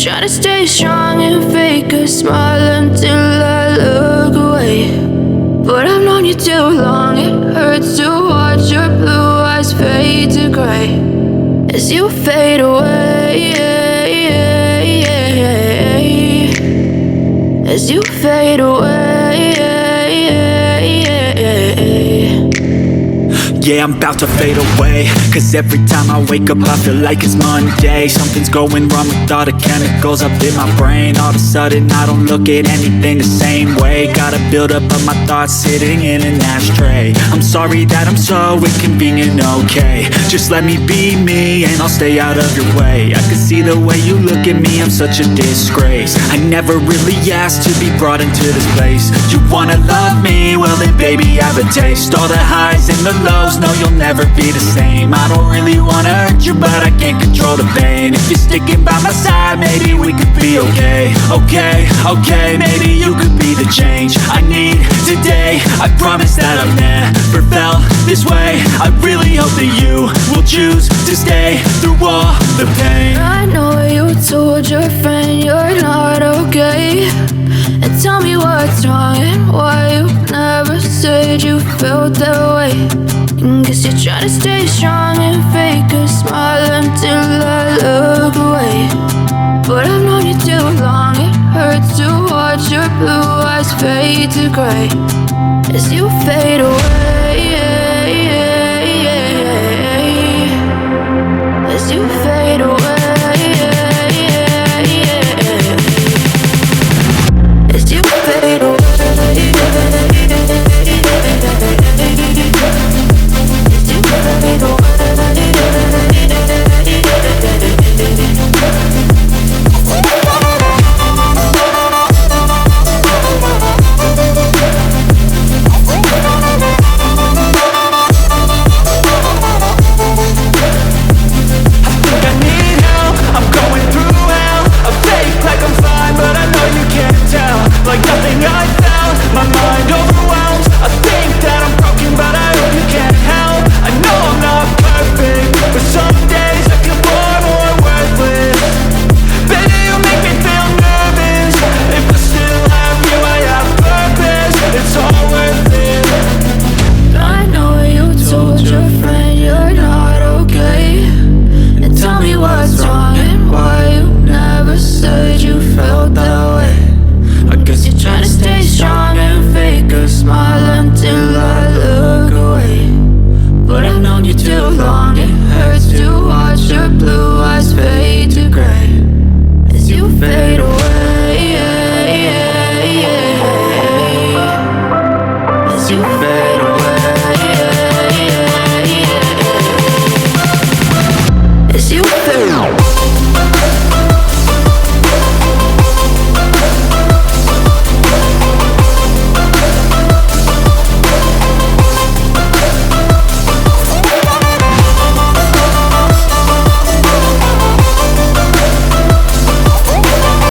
try to stay strong and fake a smile until I look away. But I've known you too long, it hurts to watch your blue eyes fade to gray as you fade away, as you fade away. Yeah, I'm about to fade away, cause every time I wake up I feel like it's Monday. Something's going wrong with all the chemicals up in my brain. All of a sudden I don't look at anything the same way. Got a buildup of my thoughts sitting in an ashtray. I'm sorry that I'm so inconvenient, okay. Just let me be me and I'll stay out of your way. I can see the way you look at me, I'm such a disgrace. I never really asked to be brought into this place. You wanna love me? Well then baby I have a taste. All the highs and the lows, no, you'll never be the same. I don't really wanna hurt you, but I can't control the pain. If you're sticking by my side, maybe we could be okay. Okay, maybe you could be the change I need today. I promise that I've never felt this way. I really hope that you will choose to stay through all the pain. I know you told your friend you're not okay, and tell me what's wrong and why you never said you felt that way. Guess you're trying to stay strong and fake a smile until I look away. But I've known you too long, it hurts to watch your blue eyes fade to gray as you fade away, as you fade away, as you fade away. Like nothing I found, my mind overwhelms. I think that I'm broken, but I hope you can't help. I know I'm not perfect, but some days I feel far more worthless. Baby, you make me feel nervous. If I still have you, I have purpose. It's all worth it. I know you told your friend you're not okay, and tell me what's wrong and why you never said you felt that way. I guess you're trying to stay strong and fake a smile until I look away. But I've known you too long, it hurts to watch your blue